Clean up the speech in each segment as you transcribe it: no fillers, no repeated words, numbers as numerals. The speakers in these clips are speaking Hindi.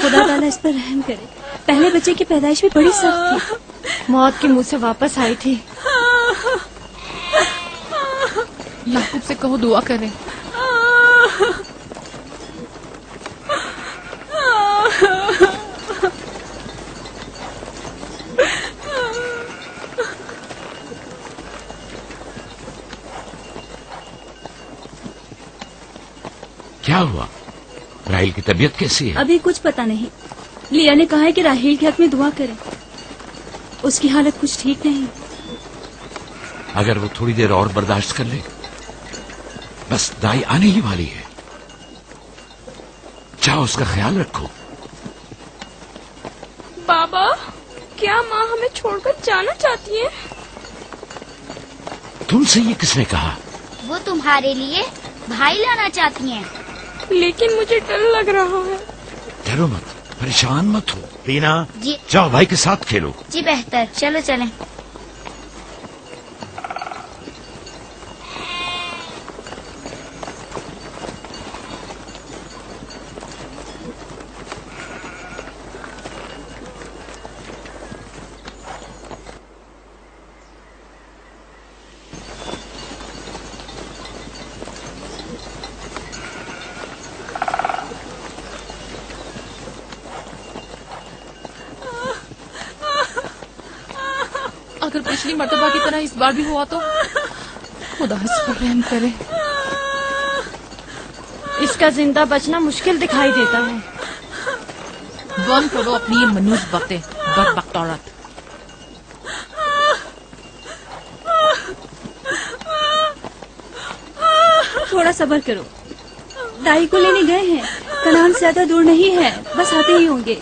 खुदा ताला इस पर रहम करे। पहले बच्चे की पैदाइश भी बड़ी सख्त थी, मौत के मुंह से वापस आई थी। याकूब से कहो दुआ करें। क्या हुआ? राहील की तबीयत कैसी है? अभी कुछ पता नहीं। लिया ने कहा है कि राहील के हक में दुआ करें। उसकी हालत कुछ ठीक नहीं। अगर वो थोड़ी देर और बर्दाश्त कर ले, बस दाई आने ही वाली है। जाओ उसका ख्याल रखो। बाबा, क्या माँ हमें छोड़कर जाना चाहती है? तुमसे ये किसने कहा? वो तुम्हारे लिए भाई लाना चाहती हैं। लेकिन मुझे डर लग रहा है। डरो मत, परेशान मत हो। रीना जी जाओ भाई के साथ खेलो। जी बेहतर, चलो चलें। अगर पिछली मर्तबा की तरह इस बार भी हुआ तो खुदा इस पर रहम करे। इसका जिंदा बचना मुश्किल दिखाई देता है। बंद करो अपनी ये मनूस बातें, बदबख्त औरत। थोड़ा सब्र करो। दाई को लेने गए हैं। कनान से ज्यादा दूर नहीं है, बस आते ही होंगे।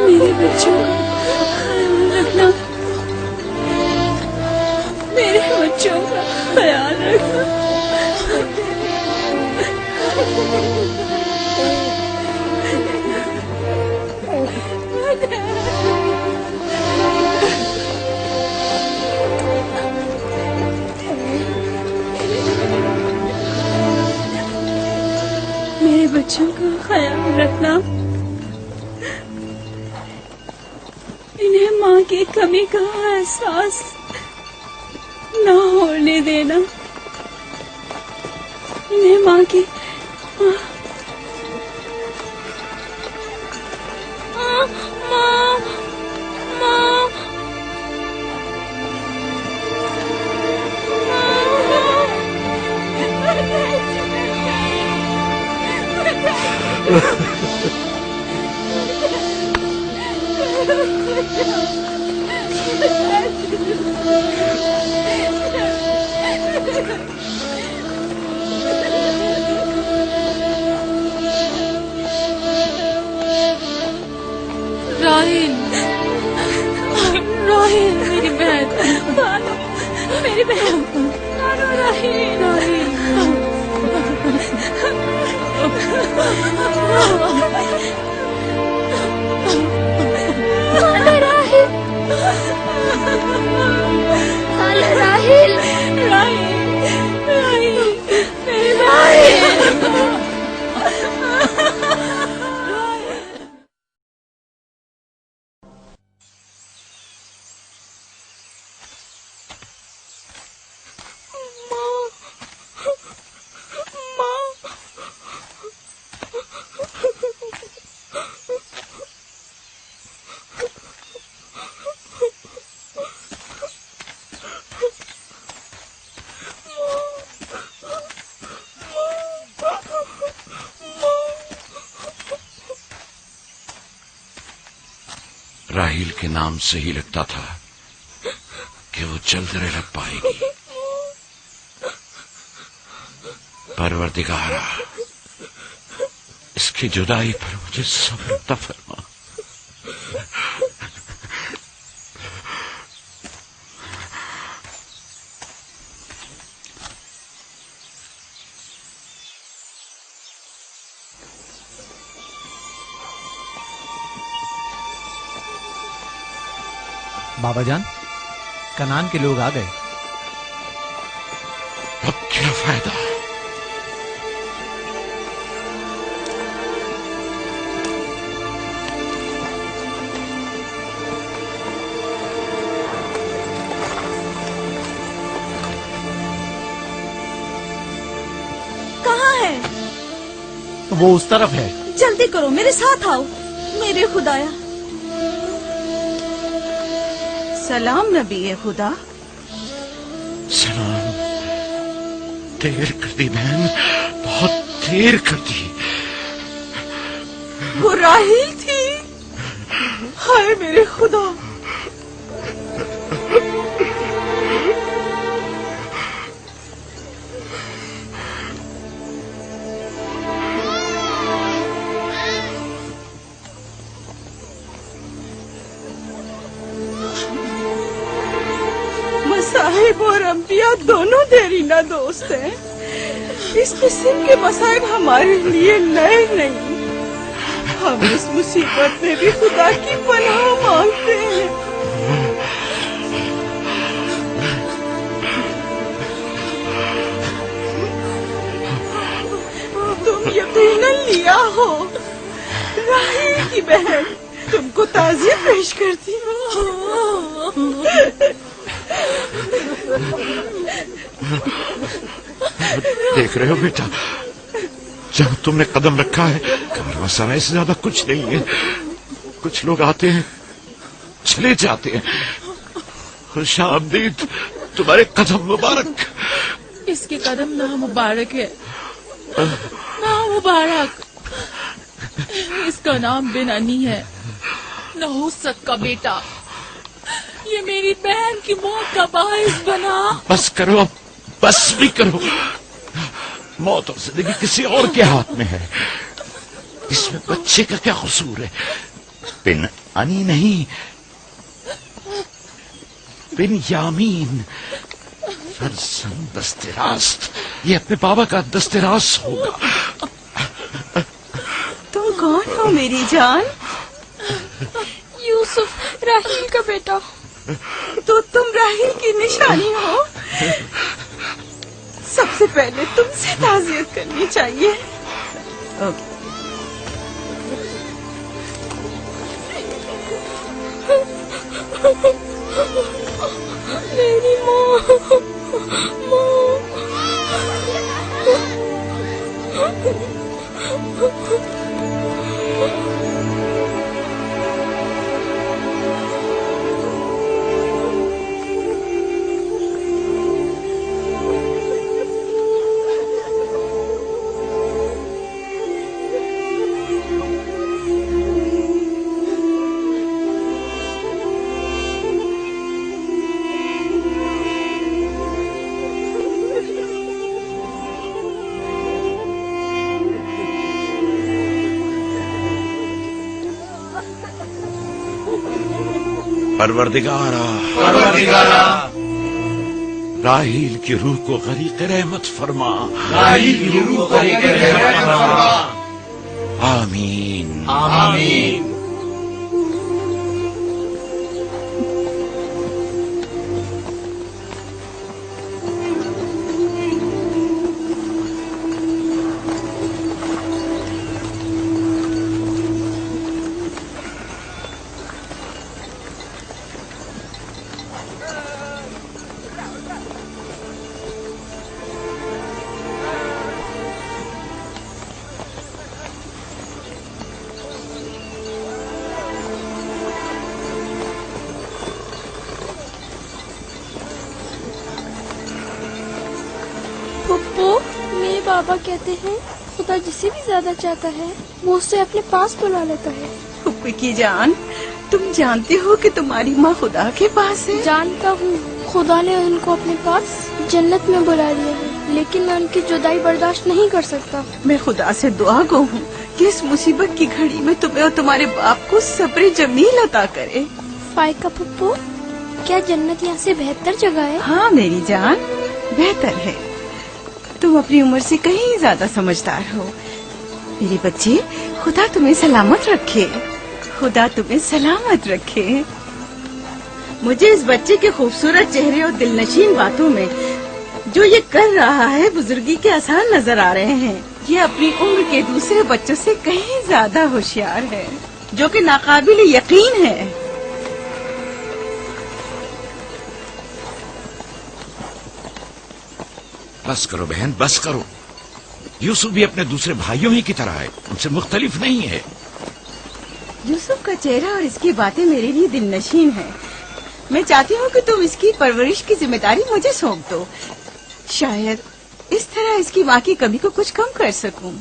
मेरे बच्चों का ख्याल रखना, मेरे बच्चों का ख्याल रखना। मेरे बच्चों का ख्याल रखना, इन्हें माँ की कमी का एहसास न होने देना। मैं माँ की माँ माँ राहिल, राहिल मेरी बहन, मेरी बहन खाला राहिल, राहील के नाम से ही लगता था कि वो जल्द रह पाएगी। परवरदिगारा, इसकी जुदाई पर मुझे सब्र अता फरमा। बाबा जान, कनान के लोग आ गए। अब क्या फायदा? कहाँ है? वो उस तरफ है। जल्दी करो, मेरे साथ आओ। मेरे खुदाया। सलाम नबी खुदा। सलाम। देर कर दी बहन, बहुत देर कर दी। वो राहील थी। हाय मेरे खुदा। साहिब और अम्बिया दोनों देरीना दोस्त हैं। इस किस्म के मसाइब हमारे लिए नए नहीं। हम इस मुसीबत में भी खुदा की पनाह मांगते हैं। तुम यकीनन लिया हो। राहील की बहन तुमको ताज़ियत पेश करती हो। देख रहे हो बेटा, जब तुमने कदम रखा है, कारवां सराय से ज्यादा कुछ नहीं है। कुछ लोग आते हैं, चले जाते हैं। खुशामदीद तुम्हारे कदम मुबारक। इसके कदम ना मुबारक है, ना मुबारक। इसका नाम बिनानी है, नहुसत का बेटा। ये मेरी बहन की मौत का बाइस बना। बस करो अब, बस भी करो। मौत और जिंदगी किसी और के हाथ में है। इसमें बच्चे का क्या कसूर है? बिन अनी नहीं, बिन यामीन फरजंद दस्तरास्त। ये अपने बाबा का दस्तरास होगा। तुम कौन हो मेरी जान? यूसुफ, राहील का बेटा। तो तुम राहील की निशानी हो। सबसे पहले तुमसे ताज़ियत करनी चाहिए। मेरी माँ, माँ। परवरदिगारा राहील की रूह को गरीक रहमत फरमा। आमीन। पप्पू, मेरे बाबा कहते हैं खुदा जिसे भी ज्यादा चाहता है वो उसे अपने पास बुला लेता है। फुप्पी की जान, तुम जानते हो कि तुम्हारी माँ खुदा के पास है? जानता हूँ, खुदा ने उनको अपने पास जन्नत में बुला लिया है, लेकिन मैं उनकी जुदाई बर्दाश्त नहीं कर सकता। मैं खुदा से दुआ गो हूँ कि इस मुसीबत की घड़ी में तुम्हें और तुम्हारे बाप को सब्र जमील अता करे। फायका पप्पू, क्या जन्नत यहाँ से बेहतर जगह है? हाँ मेरी जान, बेहतर है। तुम अपनी उम्र से कहीं ज्यादा समझदार हो। मेरे बच्चे, खुदा तुम्हें सलामत रखे। खुदा तुम्हें सलामत रखे। मुझे इस बच्चे के खूबसूरत चेहरे और दिलनशीन बातों में जो ये कर रहा है बुजुर्गी के आसार नजर आ रहे हैं। ये अपनी उम्र के दूसरे बच्चों से कहीं ज्यादा होशियार है, जो कि नाकाबिल यकीन है। बस करो बहन, बस करो। यूसुफ भी अपने दूसरे भाइयों ही की तरह है, उनसे मुख्तलिफ नहीं है। यूसुफ का चेहरा और इसकी बातें मेरे लिए दिलनशीन है। मैं चाहती हूँ कि तुम इसकी परवरिश की जिम्मेदारी मुझे सौंप दो। शायद इस तरह इसकी माँ की कमी को कुछ कम कर सकूं।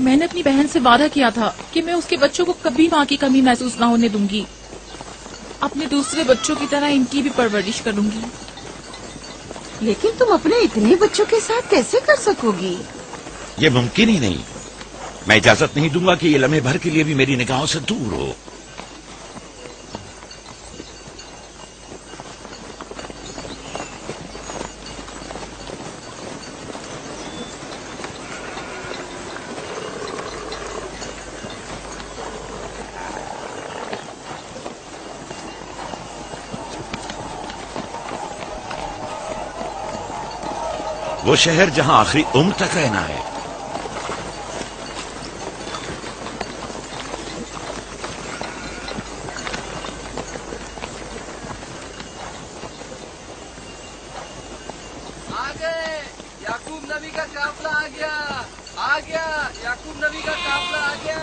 मैंने अपनी बहन से वादा किया था कि मैं उसके बच्चों को कभी माँ की कमी महसूस ना होने दूंगी। अपने दूसरे बच्चों की तरह इनकी भी परवरिश करूंगी। लेकिन तुम अपने इतने बच्चों के साथ कैसे कर सकोगी? ये मुमकिन ही नहीं। मैं इजाजत नहीं दूंगा कि ये लम्हे भर के लिए भी मेरी निगाहों से दूर हो। वो शहर जहां आखिरी उम्र तक रहना है। आ गए, याकूब नबी का काफिला आ गया, याकूब नबी का काफिला आ गया।